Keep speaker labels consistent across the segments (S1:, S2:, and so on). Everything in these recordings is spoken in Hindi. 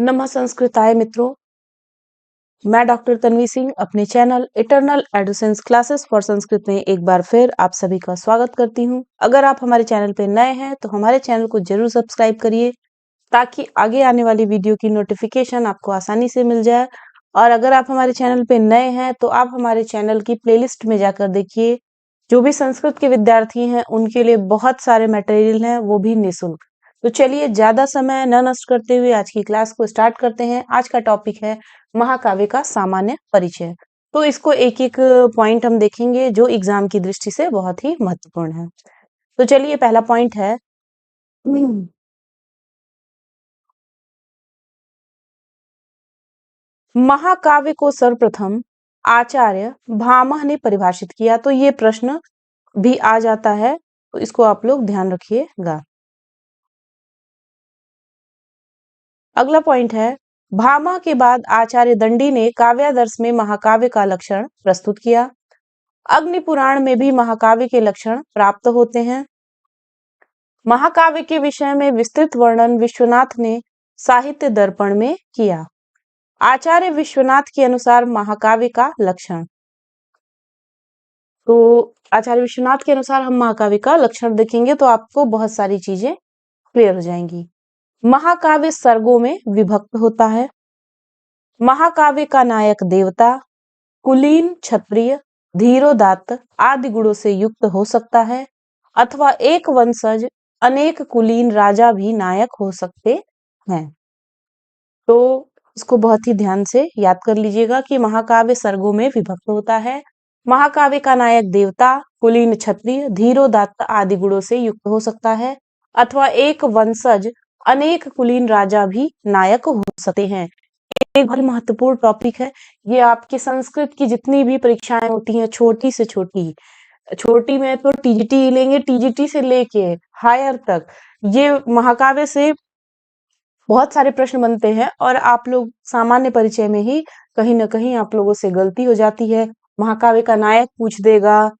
S1: नमः संस्कृताय मित्रों, मैं डॉक्टर तन्वी सिंह अपने चैनल eternal adolescence classes for Sanskrit में एक बार फिर आप सभी का स्वागत करती हूं। अगर आप हमारे चैनल पे नए हैं तो हमारे चैनल को जरूर सब्सक्राइब करिए ताकि आगे आने वाली वीडियो की नोटिफिकेशन आपको आसानी से मिल जाए। और अगर आप हमारे चैनल पे नए हैं तो आप हमारे चैनल की प्लेलिस्ट में जाकर देखिए, जो भी संस्कृत के विद्यार्थी हैं उनके लिए बहुत सारे मटेरियल हैं, वो भी निःशुल्क। तो चलिए ज्यादा समय न नष्ट करते हुए आज की क्लास को स्टार्ट करते हैं। आज का टॉपिक है महाकाव्य का सामान्य परिचय। तो इसको एक एक पॉइंट हम देखेंगे जो एग्जाम की दृष्टि से बहुत ही महत्वपूर्ण है। तो चलिए पहला पॉइंट है, महाकाव्य को सर्वप्रथम आचार्य भामह ने परिभाषित किया। तो ये प्रश्न भी आ जाता है, तो इसको आप लोग ध्यान रखिएगा। अगला पॉइंट है, भामह के बाद आचार्य दंडी ने काव्यादर्श में महाकाव्य का लक्षण प्रस्तुत किया। अग्नि पुराण में भी महाकाव्य के लक्षण प्राप्त होते हैं। महाकाव्य के विषय में विस्तृत वर्णन विश्वनाथ ने साहित्य दर्पण में किया। आचार्य विश्वनाथ के अनुसार महाकाव्य का लक्षण, तो आचार्य विश्वनाथ के अनुसार हम महाकाव्य का लक्षण देखेंगे तो आपको बहुत सारी चीजें क्लियर हो जाएंगी। महाकाव्य सर्गों में विभक्त होता है। महाकाव्य का नायक देवता, कुलीन, क्षत्रिय, धीरोदात्त आदि गुणों से युक्त हो सकता है, अथवा एक वंशज अनेक कुलीन राजा भी नायक हो सकते हैं। तो इसको बहुत ही ध्यान से याद कर लीजिएगा कि महाकाव्य सर्गों में विभक्त होता है। महाकाव्य का नायक देवता, कुलीन, क्षत्रिय, धीरोदात्त आदि गुणों से युक्त हो सकता है, अथवा एक वंशज अनेक कुलीन राजा भी नायक हो सकते हैं। एक बहुत महत्वपूर्ण टॉपिक है ये। आपके संस्कृत की जितनी भी परीक्षाएं होती हैं, छोटी से छोटी, छोटी में तो टीजीटी लेंगे, टीजीटी से लेके हायर तक ये महाकाव्य से बहुत सारे प्रश्न बनते हैं। और आप लोग सामान्य परिचय में ही कहीं ना कहीं आप लोगों से गलती हो जाती है। महाकाव्य का नायक पूछ देगा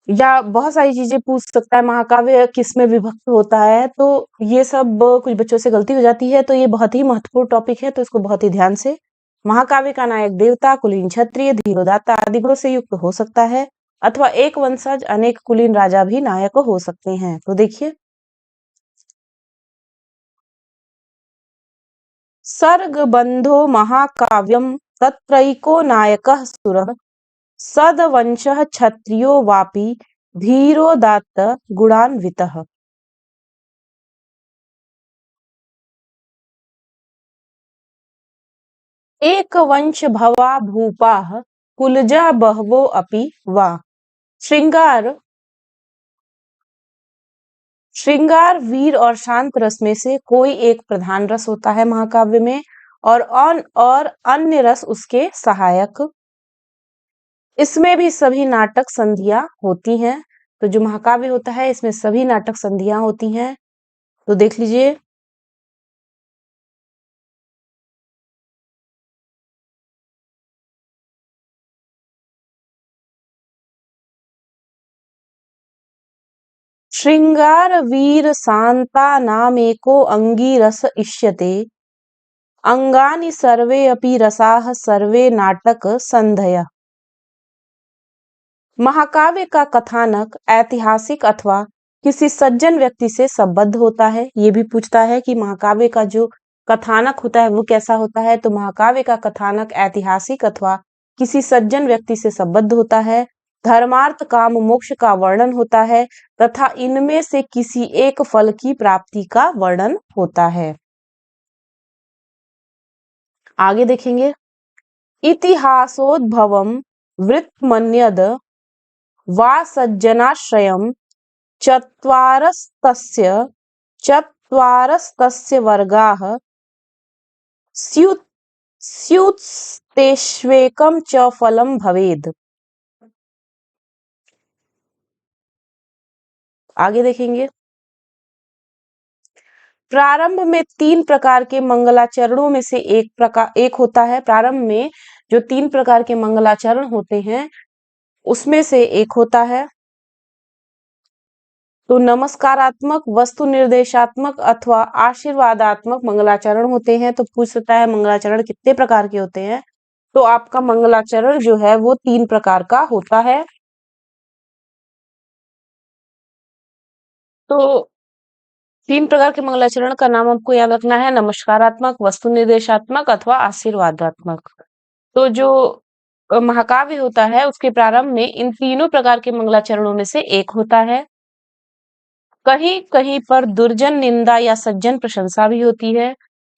S1: या बहुत सारी चीजें पूछ सकता है, महाकाव्य किस में विभक्त होता है, तो ये सब कुछ बच्चों से गलती हो जाती है। तो ये बहुत ही महत्वपूर्ण टॉपिक है, तो इसको बहुत ही ध्यान से। महाकाव्य का नायक देवता, कुलीन, क्षत्रिय, धीरोदात्त आदि गुणों से युक्त हो सकता है, अथवा एक वंशज अनेक कुलीन राजा भी नायक हो सकते हैं। तो देखिए, सर्गबन्धो महाकाव्यं तत्रैको नायकः सुरः सद्वंशः क्षत्रियो वापि धीरोदात्त गुणान्वितः। एक वंश भवा भूपाः कुलजा बहवो अपि वा। श्रृंगार श्रृंगार, वीर और शांत रस में से कोई एक प्रधान रस होता है महाकाव्य में, और अन्य रस उसके सहायक। इसमें भी सभी नाटक संधियां होती हैं। तो जो महाकाव्य होता है इसमें सभी नाटक संधियां होती हैं। तो देख लीजिए, श्रृंगार वीर शांता नामेको अंगी रस इष्यते अंगानि सर्वे अपि रसाः सर्वे नाटक संधयः। महाकाव्य का कथानक ऐतिहासिक अथवा किसी सज्जन व्यक्ति से संबद्ध होता है। ये भी पूछता है कि महाकाव्य का जो कथानक होता है वो कैसा होता है। तो महाकाव्य का कथानक ऐतिहासिक अथवा किसी सज्जन व्यक्ति से संबद्ध होता है। धर्मार्थ काम मोक्ष का वर्णन होता है तथा इनमें से किसी एक फल की प्राप्ति का वर्णन होता है। आगे देखेंगे, इतिहासोद्भवम वृत्तमन्यद वा सज्जनाश्रयम् चत्वारस्तस्य वर्गाः स्युत्स्तेष्वेकं च फलं भवेद्। आगे देखेंगे, प्रारंभ में 3 प्रकार के मंगलाचरणों में से एक होता है। प्रारंभ में जो 3 प्रकार के मंगलाचरण होते हैं उसमें से एक होता है। तो नमस्कारात्मक, वस्तु निर्देशात्मक अथवा आशीर्वादात्मक मंगलाचरण होते हैं। तो पूछ सकता है मंगलाचरण कितने प्रकार के होते हैं? तो आपका मंगलाचरण जो है वो 3 प्रकार का होता है। तो 3 प्रकार के मंगलाचरण का नाम आपको याद रखना है, नमस्कारात्मक, वस्तु निर्देशात्मक अथवा आशीर्वादात्मक। तो जो महाकाव्य होता है उसके प्रारंभ में इन तीनों प्रकार के मंगलाचरणों में से एक होता है। कहीं कहीं पर दुर्जन निंदा या सज्जन प्रशंसा भी होती है।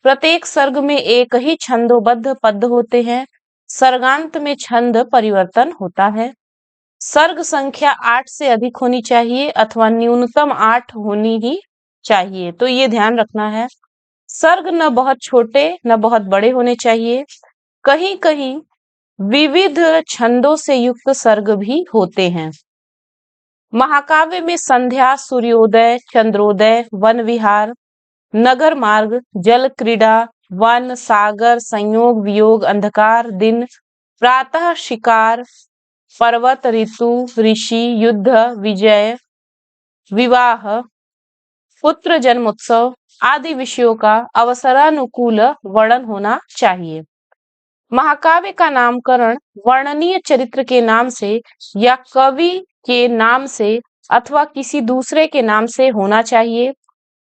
S1: प्रत्येक सर्ग में एक ही छंदोबद्ध पद होते हैं। सर्गांत में छंद परिवर्तन होता है। सर्ग संख्या 8 से अधिक होनी चाहिए अथवा न्यूनतम 8 होनी ही चाहिए। तो ये ध्यान रखना है। सर्ग न बहुत छोटे न बहुत बड़े होने चाहिए। कहीं कहीं विविध छंदों से युक्त सर्ग भी होते हैं। महाकाव्य में संध्या, सूर्योदय, चंद्रोदय, वन विहार, नगर मार्ग, जल क्रीड़ा, वन, सागर, संयोग, वियोग, अंधकार, दिन, प्रातः शिकार, पर्वत, ऋतु, ऋषि, युद्ध, विजय, विवाह, पुत्र जन्मोत्सव आदि विषयों का अवसरानुकूल वर्णन होना चाहिए। महाकाव्य का नामकरण वर्णनीय चरित्र के नाम से या कवि के नाम से अथवा किसी दूसरे के नाम से होना चाहिए।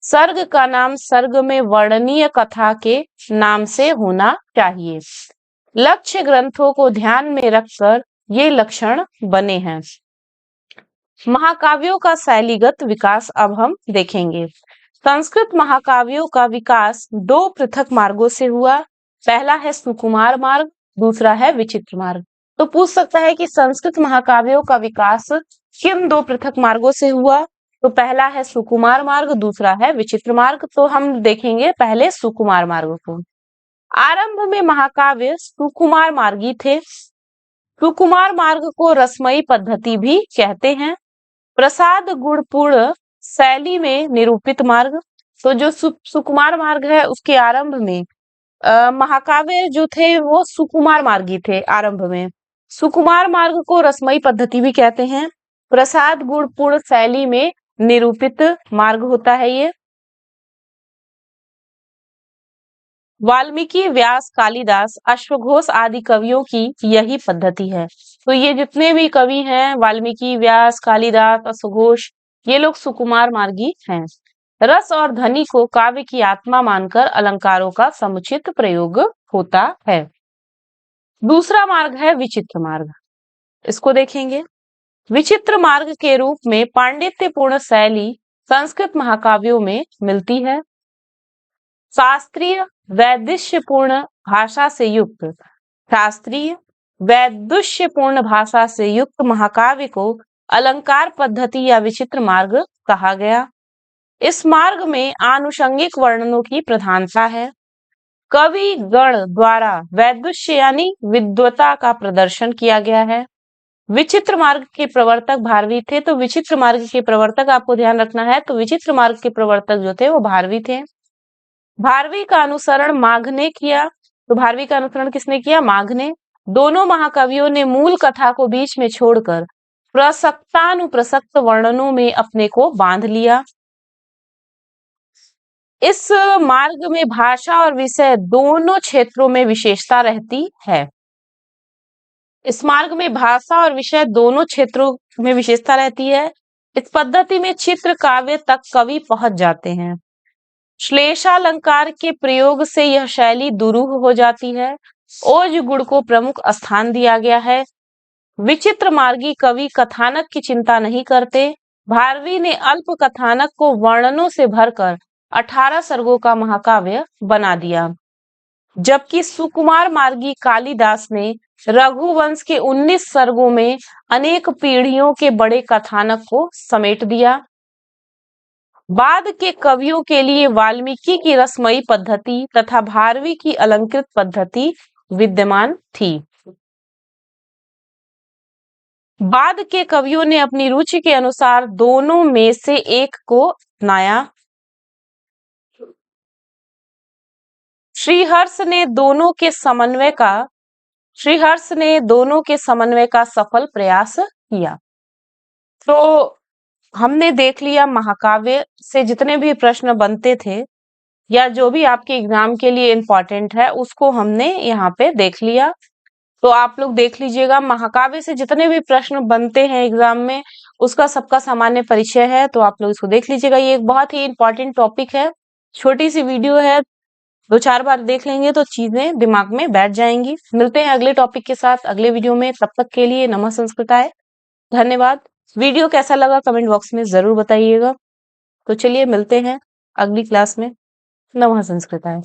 S1: सर्ग का नाम सर्ग में वर्णनीय कथा के नाम से होना चाहिए। लक्ष्य ग्रंथों को ध्यान में रखकर ये लक्षण बने हैं। महाकाव्यों का शैलीगत विकास अब हम देखेंगे। संस्कृत महाकाव्यों का विकास 2 पृथक मार्गों से हुआ। पहला है सुकुमार मार्ग, दूसरा है विचित्र मार्ग। तो पूछ सकता है कि संस्कृत महाकाव्यों का विकास किन 2 पृथक मार्गों से हुआ? तो पहला है सुकुमार मार्ग, दूसरा है विचित्र मार्ग। तो हम देखेंगे पहले सुकुमार मार्ग को। आरंभ में महाकाव्य सुकुमार मार्गी थे। सुकुमार मार्ग को रसमयी पद्धति भी कहते हैं। प्रसाद गुणपूर्ण शैली में निरूपित मार्ग। तो जो सुकुमार मार्ग है उसके आरंभ में महाकाव्य जो थे वो सुकुमार मार्गी थे आरंभ में। सुकुमार मार्ग को रसमयी पद्धति भी कहते हैं। प्रसाद गुणपूर्ण शैली में निरूपित मार्ग होता है ये। वाल्मीकि, व्यास, कालिदास, अश्वघोष आदि कवियों की यही पद्धति है। तो ये जितने भी कवि हैं वाल्मीकि, व्यास, कालिदास, अश्वघोष, ये लोग सुकुमार मार्गी हैं। रस और ध्वनि को काव्य की आत्मा मानकर अलंकारों का समुचित प्रयोग होता है। दूसरा मार्ग है विचित्र मार्ग। इसको देखेंगे। विचित्र मार्ग के रूप में पांडित्यपूर्ण शैली संस्कृत महाकाव्यों में मिलती है। शास्त्रीय वैदुष्यपूर्ण भाषा से युक्त महाकाव्य को अलंकार पद्धति या विचित्र मार्ग कहा गया। इस मार्ग में आनुषंगिक वर्णनों की प्रधानता है। कवि गण द्वारा वैदुष्य यानी विद्वता का प्रदर्शन किया गया है। विचित्र मार्ग के प्रवर्तक भारवी थे। तो विचित्र मार्ग के प्रवर्तक आपको ध्यान रखना है। तो विचित्र मार्ग के प्रवर्तक जो थे वो भारवी थे। भारवी का अनुसरण माघ ने किया। तो भारवी का अनुसरण किसने किया? माघ ने। दोनों महाकवियों ने मूल कथा को बीच में छोड़कर प्रसक्तानुप्रसक्त वर्णनों में अपने को बांध लिया। इस मार्ग में भाषा और विषय दोनों क्षेत्रों में विशेषता रहती है। इस मार्ग में भाषा और विषय दोनों क्षेत्रों में विशेषता रहती है। इस पद्धति में चित्र काव्य तक कवि पहुंच जाते हैं। श्लेषालंकार के प्रयोग से यह शैली दुरूह हो जाती है। ओज गुण को प्रमुख स्थान दिया गया है। विचित्र मार्गी कवि कथानक की चिंता नहीं करते। भारवी ने अल्प कथानक को वर्णनों से भरकर 18 सर्गों का महाकाव्य बना दिया, जबकि सुकुमार मार्गी कालिदास ने रघुवंश के 19 सर्गों में अनेक पीढ़ियों के बड़े कथानक को समेट दिया। बाद के कवियों के लिए वाल्मीकि की रसमयी पद्धति तथा भारवी की अलंकृत पद्धति विद्यमान थी। बाद के कवियों ने अपनी रुचि के अनुसार दोनों में से एक को अपनाया। श्रीहर्ष ने दोनों के समन्वय का सफल प्रयास किया। तो हमने देख लिया महाकाव्य से जितने भी प्रश्न बनते थे या जो भी आपके एग्जाम के लिए इम्पोर्टेंट है उसको हमने यहाँ पे देख लिया। तो आप लोग देख लीजिएगा महाकाव्य से जितने भी प्रश्न बनते हैं एग्जाम में उसका सबका सामान्य परिचय है, तो आप लोग इसको देख लीजिएगा। ये एक बहुत ही इंपॉर्टेंट टॉपिक है, छोटी सी वीडियो है, 2-4 बार देख लेंगे तो चीजें दिमाग में बैठ जाएंगी। मिलते हैं अगले टॉपिक के साथ अगले वीडियो में, तब तक के लिए नमः संस्कृताय, धन्यवाद। वीडियो कैसा लगा कमेंट बॉक्स में जरूर बताइएगा। तो चलिए मिलते हैं अगली क्लास में। नमः संस्कृताय।